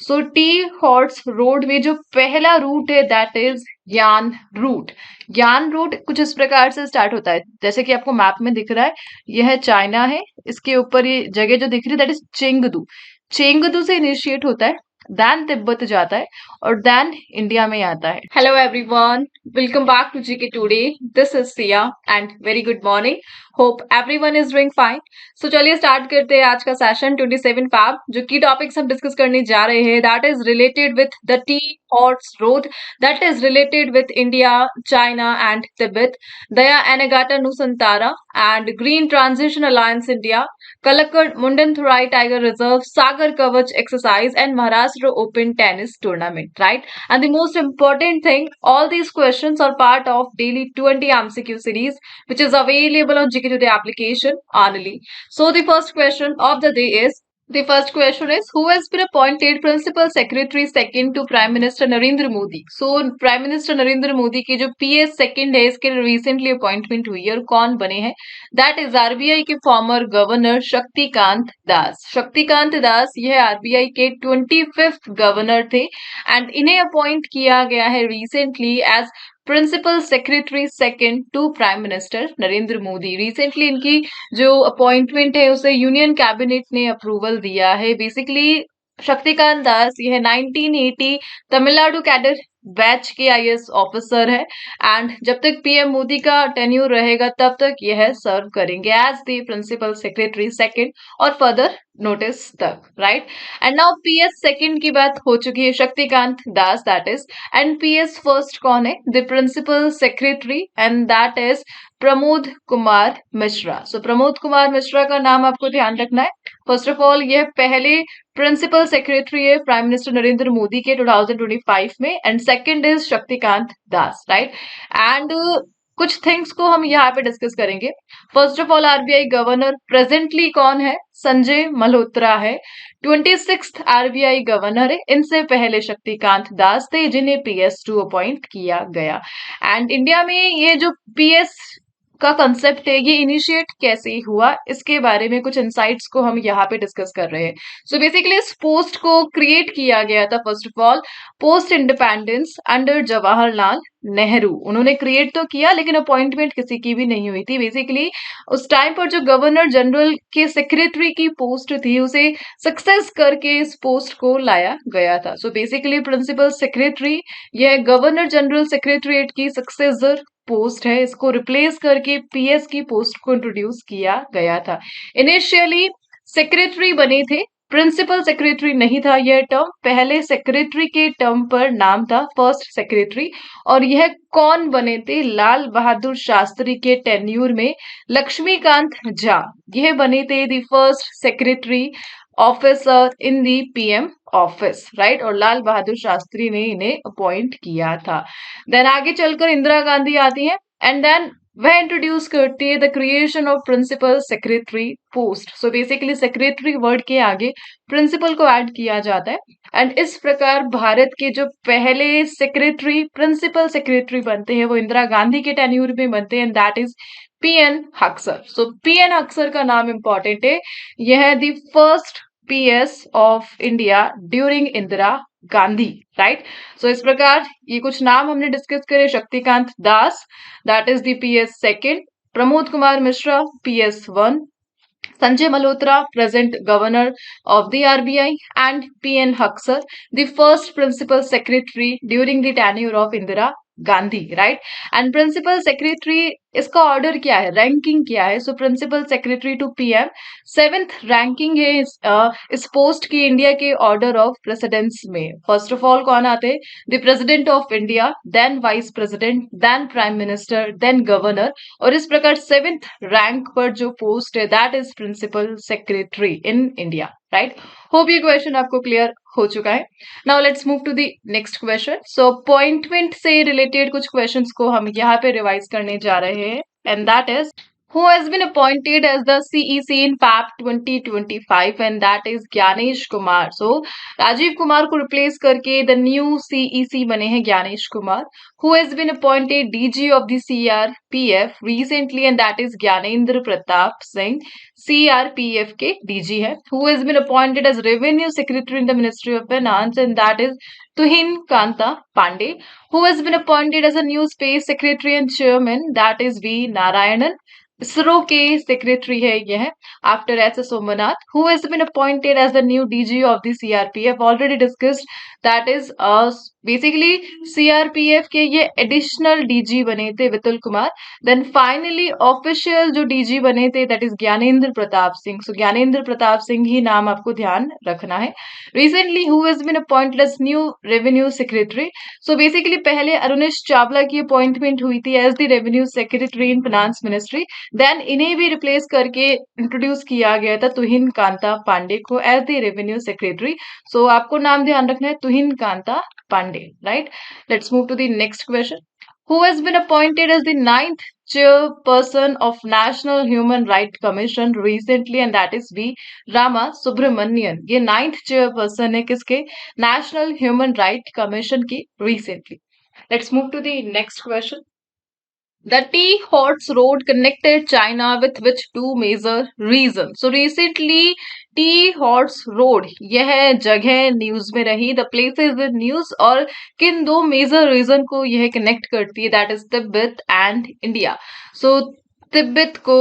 सो tea horse road में जो पहला रूट है दैट इज यान रूट। यान रूट कुछ इस प्रकार से स्टार्ट होता है, जैसे कि आपको मैप में दिख रहा है, यह चाइना है, इसके ऊपर ये जगह जो दिख रही है दैट इज चेंगदू। चेंगदू से इनिशिएट होता है, देन तिब्बत जाता है और देन इंडिया में आता है। Hello everyone, welcome back to GK today. This is Siya and very good morning. Hope everyone is doing fine. So चलिए स्टार्ट करते हैं आज का सेशन 27 फैब। जो की टॉपिक्स हम डिस्कस करने जा रहे हैं that is related with the tea horse road, that is related with India, China and Tibet, दया एनेगाटा Nusantara and green transition alliance India, Kalakkad Mundanthurai Tiger Reserve, Sagar Kavach exercise, and Maharashtra Open tennis tournament, right? And the most important thing, all these questions are part of daily 20 MCQ series, which is available on GK Today application only. So the first question of the day is, the first question is, who has been appointed Principal Secretary second to Prime Minister Narendra Modi? So Prime Minister Narendra Modi की जो PS second है इसके recently appointment हुई है और कौन बने हैं? That is RBI के former governor शक्तिकांत दास। शक्तिकांत दास यह RBI के 25th गवर्नर थे एंड इन्हें अपॉइंट किया गया है recently as principal secretary second to prime minister Narendra Modi. Recently इनकी जो अपॉइंटमेंट है उसे यूनियन कैबिनेट ने अप्रूवल दिया है। बेसिकली शक्तिकांत दास यह 1980 तमिलनाडु कैडर बैच के आईएएस ऑफिसर है एंड जब तक पीएम मोदी का टेन्यूर रहेगा तब तक यह सर्व करेंगे as the principal secretary second और फर्दर नोटिस तक, right. And now PS second की बात हो चुकी है, Shaktikanta Das that is, and PS first कौन है? The principal secretary and that is Pramod Kumar Mishra. So Pramod Kumar Mishra का नाम आपको ध्यान रखना है। फर्स्ट ऑफ ऑल यह पहले प्रिंसिपल सेक्रेटरी है प्राइम मिनिस्टर नरेंद्र मोदी के 2025 में and second is Shaktikanta Das, right. And कुछ थिंग्स को हम यहाँ पे डिस्कस करेंगे। First of all RBI governor presently कौन है? संजय मल्होत्रा है, 26th आरबीआई गवर्नर है। इनसे पहले शक्तिकांत दास थे जिन्हें PS2 अपॉइंट किया गया। एंड इंडिया में ये जो PS का कंसेप्ट है ये इनिशिएट कैसे हुआ, इसके बारे में कुछ इंसाइट्स को हम यहाँ पे डिस्कस कर रहे हैं। सो बेसिकली इस पोस्ट को क्रिएट किया गया था first of all post independence under Jawaharlal Nehru. उन्होंने क्रिएट तो किया लेकिन अपॉइंटमेंट किसी की भी नहीं हुई थी। बेसिकली उस टाइम पर जो गवर्नर जनरल के सेक्रेटरी की पोस्ट थी उसे सक्सेस करके इस पोस्ट को लाया गया था। सो बेसिकली प्रिंसिपल सेक्रेटरी यह गवर्नर जनरल सेक्रेटरीट की सक्सेसर पोस्ट है, इसको रिप्लेस करके पीएस की पोस्ट को इंट्रोड्यूस किया गया था। इनिशियली सेक्रेटरी बने थे, प्रिंसिपल सेक्रेटरी नहीं था यह टर्म, पहले सेक्रेटरी के टर्म पर नाम था फर्स्ट सेक्रेटरी। और यह कौन बने थे? लाल बहादुर शास्त्री के टेन्यूर में लक्ष्मीकांत झा यह बने थे the first secretary officer in the PM office, right. और लाल बहादुर शास्त्री ने इन्हें अपॉइंट किया था। देन आगे चलकर इंदिरा गांधी आती है एंड देन वह इंट्रोड्यूस करती है the creation of principal secretary post. So basically secretary word के आगे प्रिंसिपल को ऐड किया जाता है एंड इस प्रकार भारत के जो पहले सेक्रेटरी प्रिंसिपल सेक्रेटरी बनते हैं वो इंदिरा गांधी के टेन्यूर में बनते हैं and that is PN Haksar. So PN Haksar का नाम इंपॉर्टेंट है, यह है the first PS of India during Indira Gandhi, right. So इस प्रकार ये कुछ नाम हमने डिस्कस करे। Shaktikanta Das that is the PS second, Pramod Kumar Mishra PS 1, Sanjay Malhotra present governor of the RBI and PN Haksar the first principal secretary during the tenure of Indira Gandhi, right. And principal secretary इसका order क्या है, रैंकिंग क्या है? So principal secretary to PM 7th ranking है इस post की India के order of precedence में। फर्स्ट ऑफ ऑल कौन आते हैं? The president of India, then vice president, then prime minister, then governor. और इस प्रकार 7th रैंक पर जो पोस्ट है that is principal secretary in India, right. Hope ये क्वेश्चन आपको क्लियर हो चुका है। Now let's move to the next question. So appointment से रिलेटेड कुछ क्वेश्चंस को हम यहाँ पे रिवाइज करने जा रहे हैं and that is who has been appointed as the CEC in Feb 2025 and that is Gyanesh Kumar. So Rajiv Kumar को replace करके the new CEC बने हैं Gyanesh Kumar, who has been appointed DG of the CRPF recently and that is Gyanendra Pratap Singh. CRPF के DG है, who has been appointed as Revenue Secretary in the Ministry of Finance and that is Tuhin Kanta Pandey, who has been appointed as a new Space Secretary and Chairman that is V Narayanan. ISRO के secretary है यह after S S Somnath who has been appointed as the new DG of the CRPF already discussed that is basically CRPF के ये additional DG बने थे Vipul Kumar then finally official जो DG बने थे that is Gyanendra Pratap Singh so Gyanendra Pratap Singh ही नाम आपको ध्यान रखना है recently who has been appointed as new revenue secretary so basically पहले अरुणेश चावला की अपॉइंटमेंट हुई थी as the revenue secretary in finance ministry then इन्हें भी रिप्लेस करके इंट्रोड्यूस किया गया था तुहिन कांता पांडे को as the revenue secretary so आपको नाम ध्यान रखना है Tuhin Kanta Pandey right let's move to the next question who has been appointed as the ninth chairperson of National Human Rights Commission recently and that is V Rama Subramanian ये ninth chairperson है किसके National Human Rights Commission की recently let's move to the next question The Tea Horse Road connected China with which two major reasons? So recently, Tea Horse Road यह जगह news में रही the places in news और किन दो major reason को यह कनेक्ट करती है that is Tibet and India so Tibet को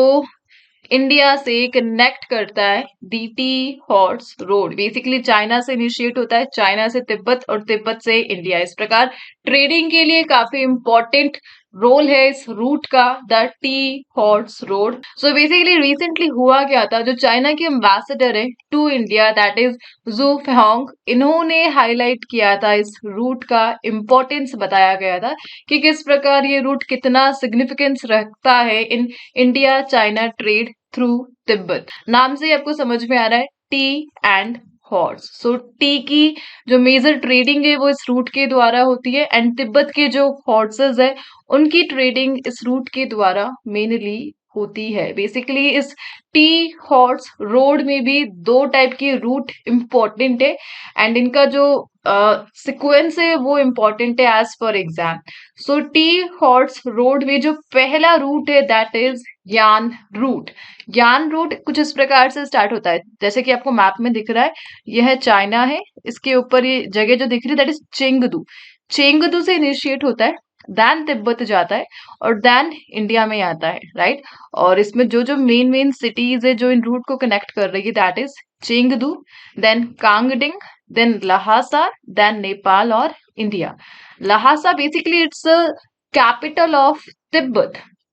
इंडिया से कनेक्ट करता है the tea horse road basically China से इनिशिएट होता है चाइना से तिब्बत और तिब्बत से इंडिया इस प्रकार ट्रेडिंग के लिए काफी इंपॉर्टेंट रोल है इस रूट का the tea horse road so basically recently हुआ क्या था जो चाइना के एम्बेसडर है टू इंडिया दैट इज जू फेहोंग इन्होंने हाईलाइट किया था इस रूट का इम्पोर्टेंस बताया गया था कि किस प्रकार ये रूट कितना सिग्निफिकेंस रखता है in India China trade through Tibet नाम से ही आपको समझ में आ रहा है T and horse so T की जो मेजर ट्रेडिंग है वो इस रूट के द्वारा होती है एंड तिब्बत के जो हॉर्सेस है उनकी ट्रेडिंग इस रूट के द्वारा मेनली होती है बेसिकली इस टी हॉर्स रोड में भी दो टाइप के रूट इम्पोर्टेंट है एंड इनका जो सिक्वेंस है वो इम्पोर्टेंट है as per exam so tea horse road में जो पहला रूट है दैट इज यान रूट कुछ इस प्रकार से स्टार्ट होता है जैसे कि आपको मैप में दिख रहा है यह चाइना है इसके ऊपर ये जगह जो दिख रही है दैट इज चेंगदू से इनिशिएट होता है देन तिब्बत जाता है और देन इंडिया में आता है राइट और इसमें जो जो मेन सिटीज है जो इन रूट को कनेक्ट कर रही है that is Chengdu then Kangding then Lhasa then Nepal और India Lhasa basically it's capital of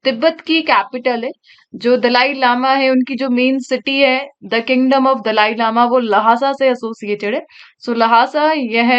Tibet की कैपिटल है जो दलाई लामा है उनकी जो मेन सिटी है the kingdom of Dalai Lama वो लहासा से एसोसिएटेड है सो लहासा यह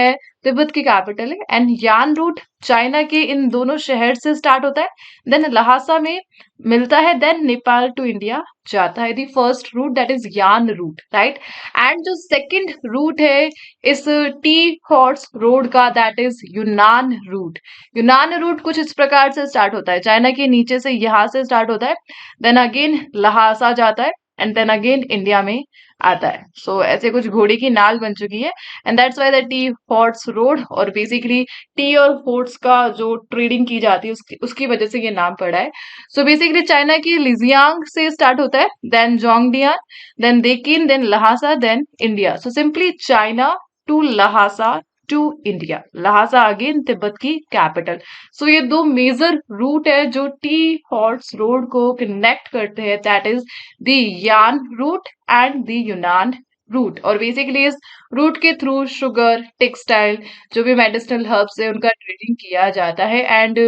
तिब्बत की कैपिटल है एंड यान रूट चाइना के इन दोनों शहर से स्टार्ट होता है देन लहासा में मिलता है देन नेपाल टू इंडिया जाता है the first route that is यान रूट राइट एंड जो सेकंड रूट है इस टी हॉर्स रोड का दैट इज यूनान रूट कुछ इस प्रकार से स्टार्ट होता है चाइना के नीचे से यहाँ से स्टार्ट होता है देन अगेन लहासा जाता है एंड देन अगेन इंडिया में आता है सो ऐसे कुछ घोड़े की नाल बन चुकी है and that's why the tea horse road और बेसिकली टी और हॉर्स का जो ट्रेडिंग की जाती है उसकी वजह से ये नाम पड़ा है सो बेसिकली चाइना की लिजियांग से स्टार्ट होता है then Zhongdian then Deqin then Lhasa then India so simply China to Lhasa to India Lhasa again Tibet की कैपिटल सो ये दो मेजर रूट है जो टी हॉर्स रोड को कनेक्ट करते हैं that is the Yaan route and the Yunnan route और basically इस रूट के थ्रू शुगर टेक्सटाइल जो भी मेडिसिनल हर्ब्स है उनका ट्रेडिंग किया जाता है एंड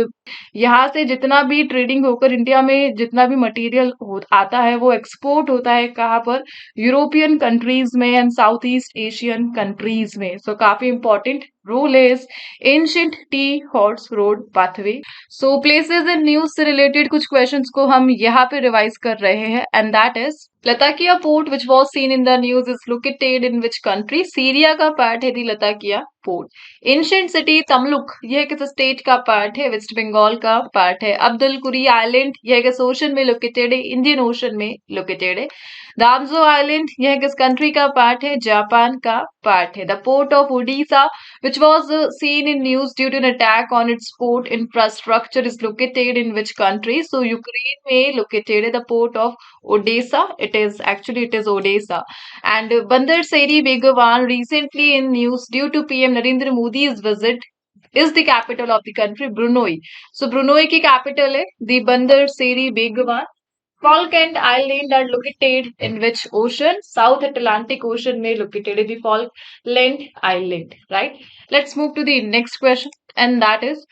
यहाँ से जितना भी ट्रेडिंग होकर इंडिया में जितना भी मटेरियल आता है वो एक्सपोर्ट होता है कहाँ पर यूरोपियन कंट्रीज में and south east Asian countries में सो काफी important rule is ancient tea horse road pathway. So places and news से related कुछ questions को हम यहाँ पे revise कर रहे हैं, and that is Latakia port which was seen in the news is located in which country? Syria का पार्ट है the Latakia port. Ancient city Tamluk यह किस स्टेट का पार्ट है? वेस्ट बंगाल का पार्ट है. अब्दुल कुरी आइलैंड यह किस ओशन में लोकेटेड है? इंडियन ओशन में लोकेटेड है. दामजो आइलैंड यह किस कंट्री का पार्ट है? जापान का पार्ट है. The port of Odisha which was seen in news due to an attack on its port infrastructure is located in which country? So Ukraine में located है the port of Odessa. It is Odessa. And Bandar Seri Begawan recently in news due to PM Narendra Modi's visit is the capital of the country Brunei. So Brunei की capital है the Bandar Seri Begawan. Falkland Island are located in which ocean? South Atlantic Ocean में located है the Falkland Island, right? Let's move to the next question, and that is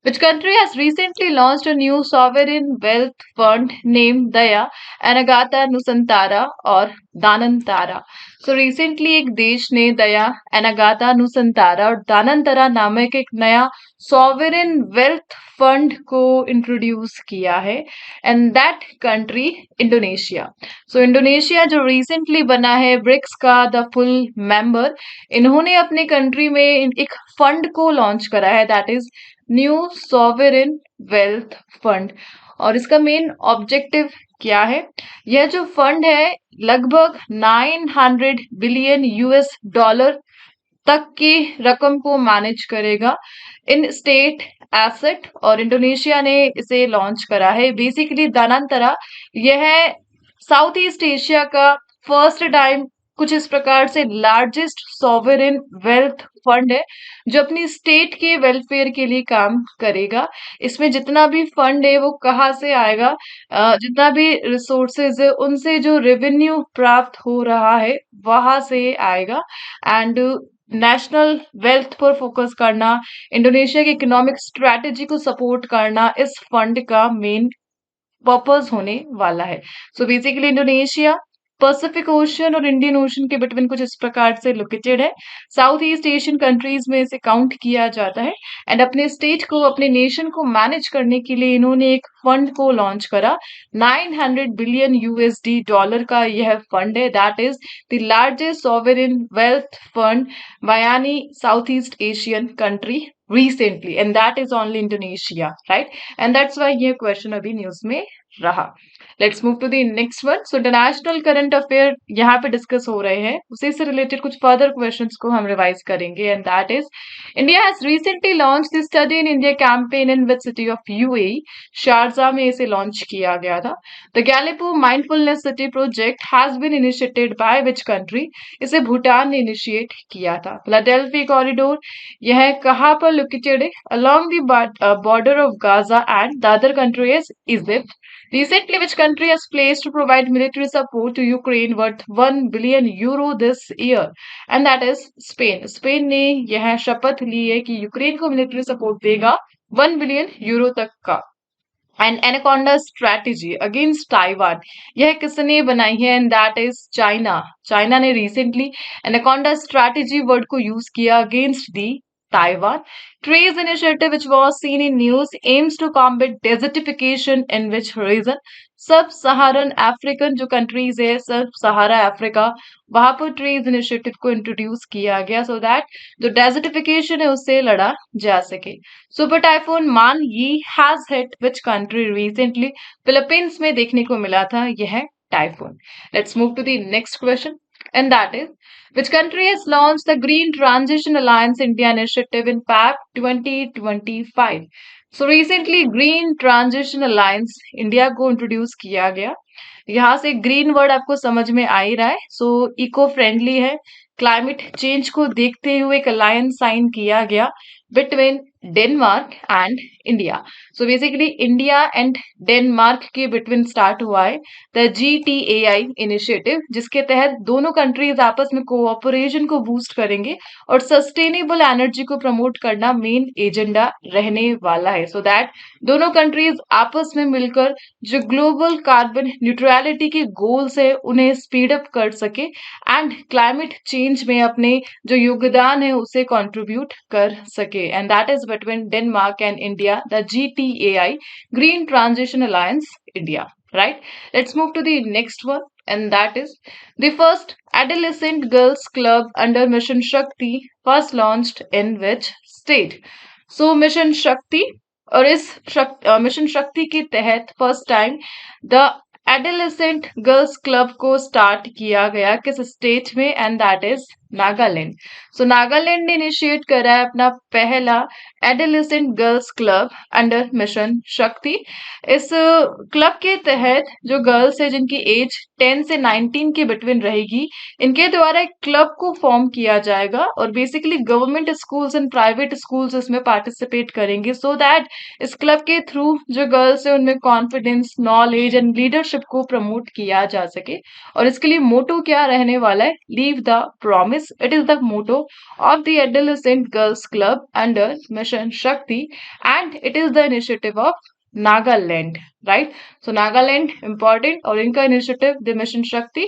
which country has recently launched a new sovereign wealth fund named Daya Anagata Nusantara और दानंतारा. So recently एक देश ने दया अनागाता Nusantara और दानंतारा नामक एक नया sovereign wealth fund को introduce किया है, and that country Indonesia. So Indonesia जो रिसेंटली बना है ब्रिक्स का द फुल मेंबर, इन्होंने अपने कंट्री में एक फंड को लॉन्च करा है, that is new sovereign wealth fund. और इसका मेन ऑब्जेक्टिव क्या है? यह जो फंड है लगभग 900 बिलियन यूएस डॉलर तक की रकम को मैनेज करेगा इन स्टेट एसेट, और इंडोनेशिया ने इसे लॉन्च करा है. बेसिकली दानांतरा यह साउथ ईस्ट एशिया का फर्स्ट टाइम कुछ इस प्रकार से लार्जेस्ट सॉवरेन वेल्थ फंड है जो अपनी स्टेट के वेलफेयर के लिए काम करेगा. इसमें जितना भी फंड है वो कहाँ से आएगा? जितना भी रिसोर्सेज है उनसे जो रेवेन्यू प्राप्त हो रहा है वहां से आएगा. एंड नेशनल वेल्थ पर फोकस करना, इंडोनेशिया की इकोनॉमिक स्ट्रेटेजी को सपोर्ट करना इस फंड का मेन पर्पस होने वाला है. So basically Indonesia Pacific ocean और इंडियन ओशन के बिटवीन कुछ इस प्रकार से लोकेटेड है. साउथ ईस्ट एशियन कंट्रीज में इसे काउंट किया जाता है, एंड अपने स्टेट को, अपने नेशन को मैनेज करने के लिए इन्होंने एक फंड को लॉन्च करा. 900 बिलियन यूएसडी डॉलर का यह फंड है, that is the largest sovereign wealth fund by any south east Asian country recently, and that is only Indonesia, right? And that's why ये question अभी न्यूज में रहा. Let's move to the next one. So international current affair यहाँ पे discuss हो रहे हैं, उसी से रिलेटेड कुछ फर्दर क्वेश्चंस को हम रिवाइज करेंगे, and that is India has recently launched the Study in India campaign in which city of UAE? Sharjah में इसे लॉन्च किया गया था. The Galipo Mindfulness City project has been initiated by which country? इसे भूटान ने initiate किया था. Philadelphi corridor यह कहाँ पर लोकेटेड है? Along the border of Gaza, and the other country is Egypt. Recently, which country has pledged to provide military support to Ukraine worth 1 billion euro this year? And that is Spain. Spain ने यह शपथ ली है कि Ukraine को military support देगा 1 billion euro तक का. And anaconda strategy against Taiwan यह किसने बनाई है? And that is China. China ने रिसेंटली एनाकोंडा स्ट्रैटेजी वर्ड को यूज किया against the Taiwan. Trees initiative which was seen in news aims to combat desertification in which region? सब सहारन African जो countries है, सब सहारा अफ्रीका, वहां पर ट्रीज इनिशिएटिव को इंट्रोड्यूस किया गया सो दैट जो डेजर्टिफिकेशन है उससे लड़ा जा सके. Super typhoon Man Yi has hit which country recently? Philippines में देखने को मिला था यह typhoon. Let's move to the next question, and that is which country has launched the Green Transition Alliance India initiative in PAP 2025? So recently Green Transition Alliance India को introduce किया गया. यहाँ से ग्रीन वर्ड आपको समझ में आ ही रहा है. सो इको फ्रेंडली है, क्लाइमेट चेंज को देखते हुए एक अलायंस साइन किया गया between Denmark and India. So basically India and Denmark के बिटवीन स्टार्ट हुआ है द GTAI इनिशिएटिव, जिसके तहत दोनों कंट्रीज आपस में कोऑपरेशन को बूस्ट करेंगे और सस्टेनेबल एनर्जी को प्रमोट करना मेन एजेंडा रहने वाला है, सो दैट दोनों कंट्रीज आपस में मिलकर जो ग्लोबल कार्बन न्यूट्रलिटी के गोल्स है उन्हें स्पीड अप कर सके एंड क्लाइमेट चेंज में अपने जो योगदान है उसे कंट्रीब्यूट कर सके. And that is between Denmark and India, the GTAI, Green Transition Alliance India. Right? Let's move to the next one, and that is the first adolescent girls club under Mission Shakti was launched in which state? So Mission Shakti, और इस mission Shakti के तहत first time the adolescent girls club को start किया गया किस state में? And that is Nagaland. So Nagaland ने इनिशिएट करा है अपना पहला adolescent girls club under mission Shakti. इस क्लब के तहत जो गर्ल्स है जिनकी एज 10 से 19 के बिटवीन रहेगी, इनके द्वारा एक क्लब को फॉर्म किया जाएगा और basically government schools and private schools इसमें पार्टिसिपेट करेंगे, सो दैट इस क्लब के थ्रू जो गर्ल्स है उनमें कॉन्फिडेंस, नॉलेज एंड लीडरशिप को प्रमोट किया जा सके. और इसके लिए मोटो क्या रहने वाला है? Leave the promise. It is the motto of the adolescent girls club under Mission Shakti, and it is the initiative of Nagaland, right? So Nagaland important, और इनका initiative the Mission Shakti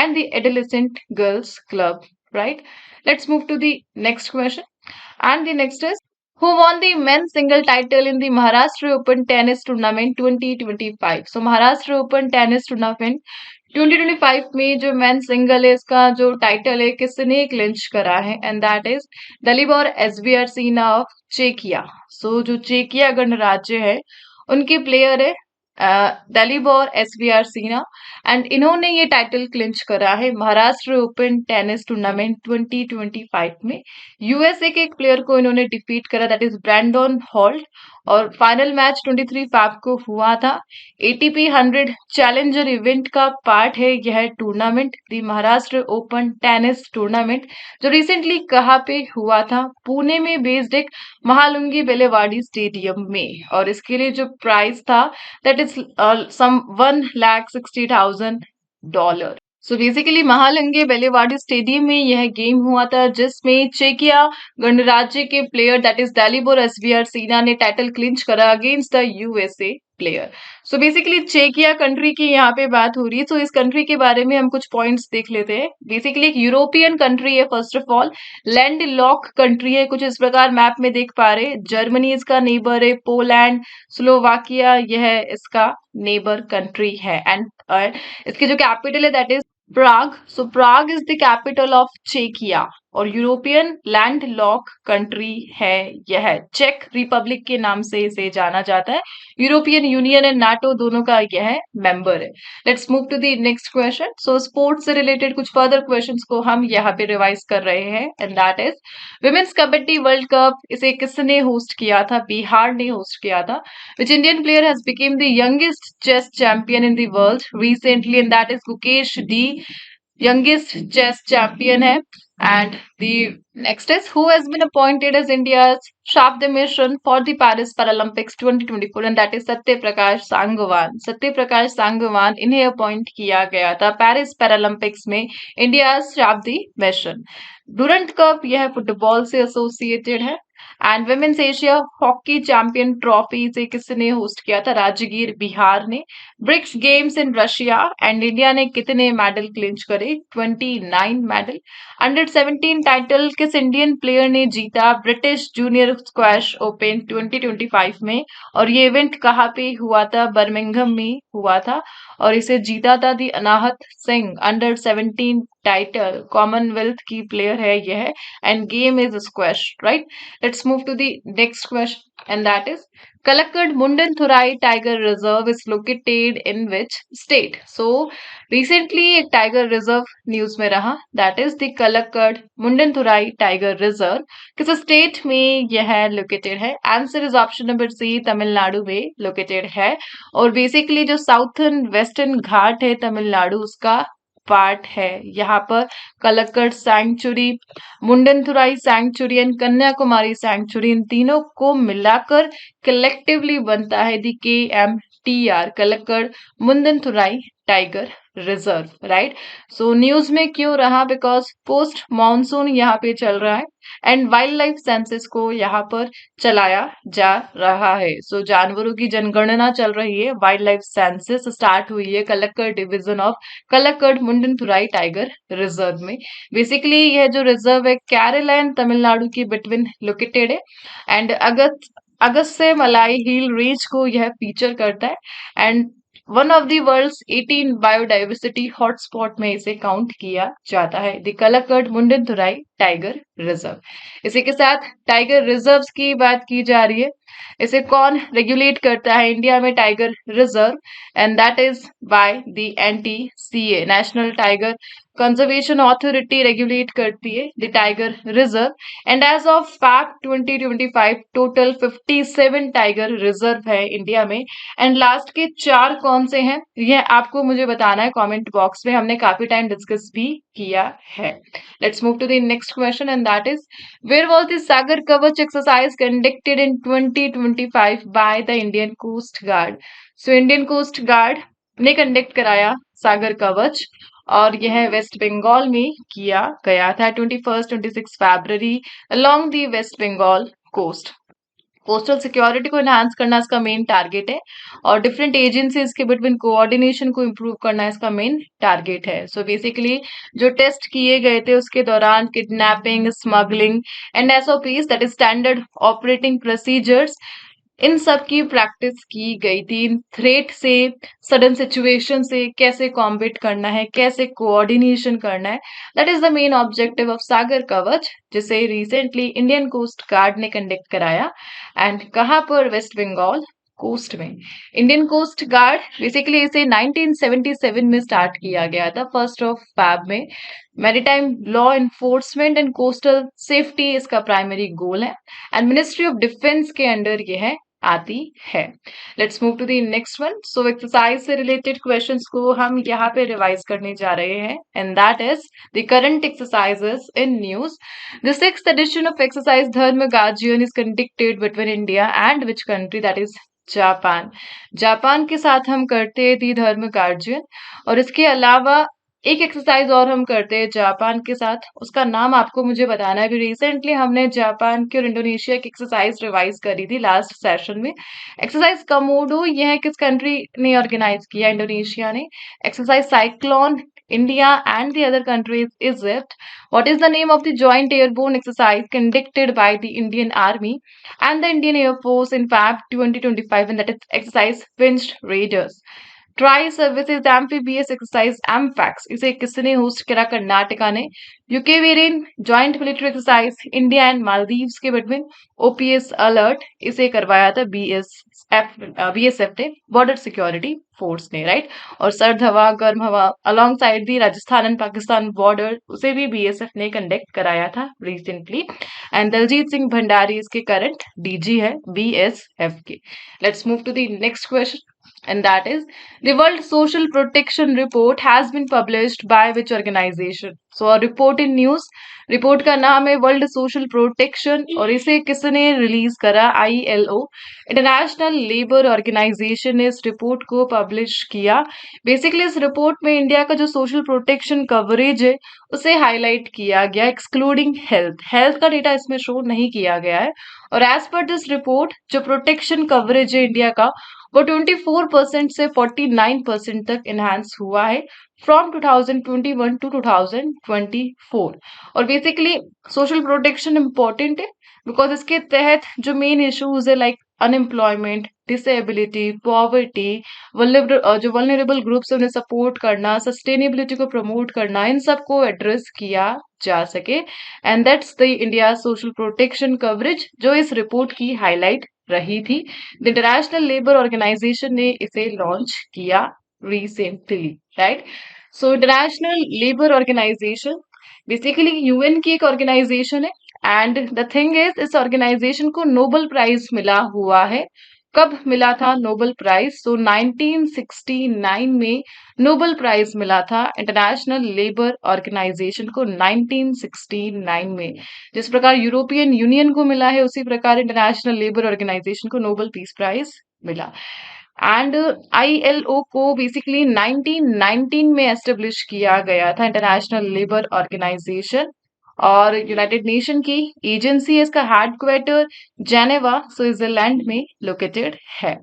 and the adolescent girls club, right? Let's move to the next question, and the next is who won the men's single title in the Maharashtra Open Tennis Tournament 2025? So Maharashtra Open Tennis Tournament 2025 में जो men single है इसका जो title है किसने clinch करा है? And that is दलिबोर एसबियार्सिना of चेकिया. सो जो चेकिया गणराज्य है उनके प्लेयर है दलिबोर एसबियार्सिना, एंड इन्होंने ये टाइटल क्लिंच करा है महाराष्ट्र ओपन टेनिस टूर्नामेंट 2025 में. यूएसए के एक प्लेयर को इन्होंने डिफीट करा, दैट इज ब्रैंडन हॉल्ट, और फाइनल मैच 23 फैब को हुआ था. एटीपी 100 चैलेंजर इवेंट का पार्ट है यह टूर्नामेंट, दी महाराष्ट्र ओपन टेनिस टूर्नामेंट, जो रिसेंटली कहाँ पे हुआ था? पुणे में बेस्ड एक महालुंगी बेलेवाड़ी स्टेडियम में. और इसके लिए जो प्राइस था that is some $1,60,000. So basically Mahalunge Balewadi stadium में यह गेम हुआ था जिसमें चेकिया गणराज्य के player that is Dalibor Svrcina ने टाइटल क्लिंच करा against the USA player. So basically चेकिया कंट्री की यहाँ पे बात हो रही है. सो इस कंट्री के बारे में हम कुछ पॉइंट्स देख लेते हैं. बेसिकली एक यूरोपियन कंट्री है, first of all land lock country है, कुछ इस प्रकार मैप में देख पा रहे. जर्मनी इसका नेबर है, पोलैंड, स्लोवाकिया यह इसका नेबर कंट्री है. एंड इसकी जो कैपिटल है that is Prague. So Prague is the capital of चेकिया और यूरोपियन लैंड लॉक कंट्री है यह. चेक रिपब्लिक के नाम से इसे जाना जाता है. यूरोपियन यूनियन एंड नाटो दोनों का यह मेंबर है. Let's move to the next question. So sports से रिलेटेड कुछ फर्दर क्वेश्चंस को हम यहाँ पे रिवाइज कर रहे हैं, and that is women's kabaddi world cup. इसे किसने होस्ट किया था? बिहार ने होस्ट किया था. Which Indian player has become the youngest chess champion in the world recently? And that is Gukesh D, youngest chess champion है. And the next is who has been appointed as India's Shabda mission for the Paris Paralympics 2024, and that is Satya Prakash Sangwan. Satya Prakash Sangwan इन्हें appoint किया गया था Paris Paralympics में India शाब्दी mission. Durand cup यह football से associated है. And women's Asia hockey champion trophy से किसने होस्ट किया था? राजगीर बिहार ने. BRICS games in Russia and India ने कितने मेडल क्लिंच करे? 29 मेडल. अंडर 17 टाइटल किस इंडियन प्लेयर ने जीता ब्रिटिश जूनियर स्क्वैश ओपन 2025 में? और ये इवेंट कहाँ पे हुआ था? बर्मिंघम में हुआ था और इसे जीता था the Anahat Singh. Under 17 title Commonwealth की प्लेयर है यह, and game is squash, right? Let's move to the next question, and that is Kalakkad Mundanthurai tiger reserve is located in which state? So recently एक टाइगर रिजर्व न्यूज में रहा, that is the Kalakkad Mundanthurai tiger reserve. किस state में यह located है? Answer is option number C, Tamil Nadu में located है. और बेसिकली जो साउथर्न वेस्टर्न घाट है तमिलनाडु उसका पार्ट है। यहाँ पर Kalakkad sanctuary, Mundanthurai sanctuary and Kanyakumari sanctuary, इन तीनों को मिलाकर कलेक्टिवली बनता है the KMTR, Kalakkad Mundanthurai tiger reserve, right. So news में क्यों रहा, बिकॉज पोस्ट मानसून यहाँ पे चल रहा है एंड वाइल्ड लाइफ सेंसस को यहाँ पर चलाया जा रहा है। सो जानवरों की जनगणना चल रही है, वाइल्ड लाइफ सेंसस स्टार्ट हुई है Kalakkad division of Kalakkad Mundanthurai tiger reserve में। बेसिकली यह जो रिजर्व है केरला एंड तमिलनाडु के बिटवीन लोकेटेड है and Agasthyamalai hill range को यह फीचर करता है and one of the world's 18 biodiversity hotspot में इसे काउंट किया जाता है, the Kalakkad Mundanthurai tiger reserve. इसी के साथ टाइगर रिजर्व्स की बात की जा रही है। इसे कौन रेगुलेट करता है इंडिया में tiger reserve, and that is by the NTCA, national tiger conservation authority regulate करती है the tiger reserve and as of fact 2025 total 57 tiger reserve है इंडिया में। एंड लास्ट के 4 कौन से हैं यह आपको मुझे बताना है कमेंट बॉक्स में, हमने काफी टाइम डिस्कस भी किया है। Let's move to the next question and that is where was the Sagar Kavach exercise conducted in 2025 by the Indian coast guard. So Indian coast guard ने कंडक्ट कराया सागर कवच और यह वेस्ट बंगाल में किया गया था 21-26 फरवरी along the West Bengal coast. Coastal security को एनहांस करना इसका मेन टारगेट है और डिफरेंट एजेंसीज के बिटवीन कोऑर्डिनेशन को इम्प्रूव करना इसका मेन टारगेट है। सो बेसिकली जो टेस्ट किए गए थे उसके दौरान kidnapping, smuggling and SOPs, that is standard operating procedures, इन सब की प्रैक्टिस की गई थी। थ्रेट से, सडन सिचुएशन से कैसे कॉम्बेट करना है, कैसे कोऑर्डिनेशन करना है, that is the main objective of Sagar Kavach, जिसे रिसेंटली इंडियन कोस्ट गार्ड ने कंडक्ट कराया एंड कहाँ पर, वेस्ट बंगाल कोस्ट में। इंडियन कोस्ट गार्ड बेसिकली इसे 1977 में स्टार्ट किया गया था 1 फरवरी में। Maritime law enforcement and coastal safety इसका प्राइमरी गोल है एंड मिनिस्ट्री ऑफ डिफेंस के अंडर यह आती है। Let's move to the next one. So exercise से रिलेटेड क्वेश्चंस को हम यहाँ पे रिवाइज करने जा रहे हैं and that is the current exercises in news. The 6th edition of exercise Dharma guardian is conducted between India and which country, that is Japan. Japan के साथ हम करते हैं दी धर्म गार्जियन और इसके अलावा एक एक्सरसाइज और हम करते हैं जापान के साथ, उसका नाम आपको मुझे बताना है। रिसेंटली हमने जापान की और इंडोनेशिया की एक्सरसाइज रिवाइज करी थी लास्ट सेशन में। एक्सरसाइज कमोडो यह किस कंट्री ने ऑर्गेनाइज किया, इंडोनेशिया ने। Exercise cyclone India and the other countries Egypt. What is the name of the joint airborne exercise conducted by the Indian Army and the Indian Air Force in Feb 2025, and that is exercise Pinched Raiders. Tri services amphibious exercise Amphex, इसे किसने host करा, कर्नाटका ने। Ekuverin joint military exercise India and Maldives के between OPS alert, इसे करवाया था BSF ने, border security force ने, राइट। और Sard Hawa Garm Hawa alongside the Rajasthan and Pakistan border, उसे भी BSF ने कंडक्ट कराया था रिसेंटली एंड दलजीत सिंह भंडारी इसके करंट DG है BSF के। Let's move to the next question and that is the World Social Protection Report has been published by which organization? So a report in news, report का नाम है world social protection और इसे किसने release करा, ILO, international labour organisation ने इस report को पब्लिश किया। बेसिकली इस रिपोर्ट में इंडिया का जो सोशल प्रोटेक्शन कवरेज है उसे हाईलाइट किया गया, एक्सक्लूडिंग हेल्थ का डेटा इसमें शो नहीं किया गया है। और एज पर दिस रिपोर्ट जो प्रोटेक्शन कवरेज है इंडिया का वो 24% से 49% तक इनहांस हुआ है फ्रॉम 2021 टू 2024। और बेसिकली सोशल प्रोटेक्शन इम्पोर्टेंट है बिकॉज इसके तहत जो मेन इश्यूज है लाइक अनएम्प्लॉयमेंट, डिसेबिलिटी, पॉवर्टी, जो वल्नरेबल ग्रुप्स है उन्हें सपोर्ट करना, सस्टेनेबिलिटी को प्रमोट करना, इन सबको एड्रेस किया जा सके and that's the India social protection coverage जो इस रिपोर्ट की हाईलाइट रही थी। द इंटरनेशनल लेबर ऑर्गेनाइजेशन ने इसे लॉन्च किया recently, right. So international labour organisation basically UN की एक ऑर्गेनाइजेशन है एंड द थिंग इज इस ऑर्गेनाइजेशन को नोबेल प्राइज मिला हुआ है कब मिला था नोबेल प्राइज? तो 1969 में नोबेल प्राइज मिला था इंटरनेशनल लेबर ऑर्गेनाइजेशन को 1969 में। जिस प्रकार यूरोपियन यूनियन को मिला है उसी प्रकार इंटरनेशनल लेबर ऑर्गेनाइजेशन को नोबेल पीस प्राइज मिला। एंड आईएलओ को बेसिकली 1919 में एस्टेब्लिश किया गया था, इंटरनेशनल लेबर ऑर्गेनाइजेशन। और यूनाइटेड नेशन की एजेंसी है, इसका हेडक्वार्टर जेनेवा स्विट्जरलैंड में लोकेटेड है।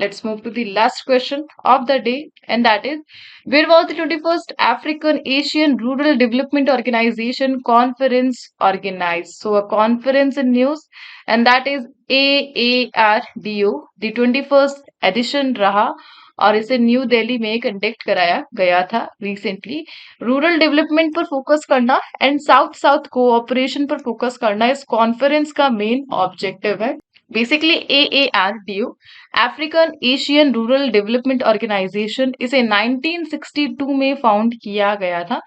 Let's move to the last question of the day, and that is, where was the 21st African Asian Rural Development Organization conference organized? So, a conference in news, and that is AARDO, the 21st edition रहा और इसे new Delhi में conduct कराया गया था recently. Rural development पर focus करना and south south cooperation पर फोकस करना इस कॉन्फ्रेंस का मेन ऑब्जेक्टिव है। Basically AARDO, African Asian rural development organisation, इसे 1962 में फाउंड किया गया था,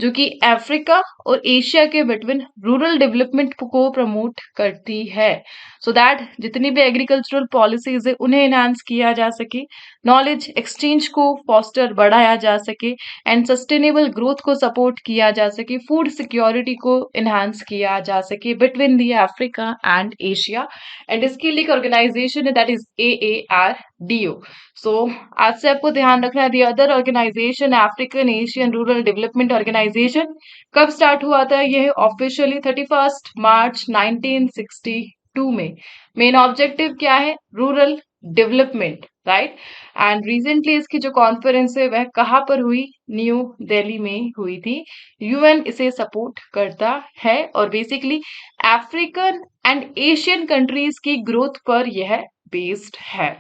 जो कि अफ्रीका और एशिया के बिटवीन रूरल डेवलपमेंट को प्रमोट करती है, सो दैट जितनी भी एग्रीकल्चरल पॉलिसीज है उन्हें एनहांस किया जा सके, नॉलेज एक्सचेंज को फॉस्टर बढ़ाया जा सके एंड सस्टेनेबल ग्रोथ को सपोर्ट किया जा सके, फूड सिक्योरिटी को एनहांस किया जा सके between the Africa and Asia. And इसकी लिए ऑर्गेनाइजेशन है दैट इज AARDO। सो आज से आपको ध्यान रखना है, the other organisation African Asian rural development organisation कब स्टार्ट हुआ था? यह ऑफिशियली 31 मार्च 1962 में। मेन ऑब्जेक्टिव क्या है? Rural development, right. And recently इसकी जो कॉन्फ्रेंस है वह कहाँ पर हुई? न्यू दिल्ली में हुई थी। यूएन इसे सपोर्ट करता है और basically African and Asian countries की ग्रोथ पर यह बेस्ड है।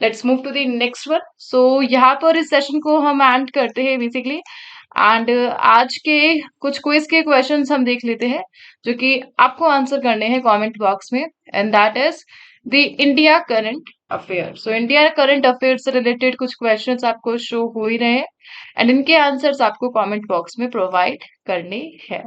Let's move to the next one. So यहाँ पर इस सेशन को हम एंड करते हैं बेसिकली। एंड आज के कुछ क्विज के क्वेश्चंस हम देख लेते हैं जो कि आपको आंसर करने हैं कमेंट बॉक्स में, and that is the India current affair. So India current affair से रिलेटेड कुछ क्वेश्चंस आपको शो हो ही रहे हैं एंड इनके आंसर्स आपको कमेंट बॉक्स में प्रोवाइड करने हैं।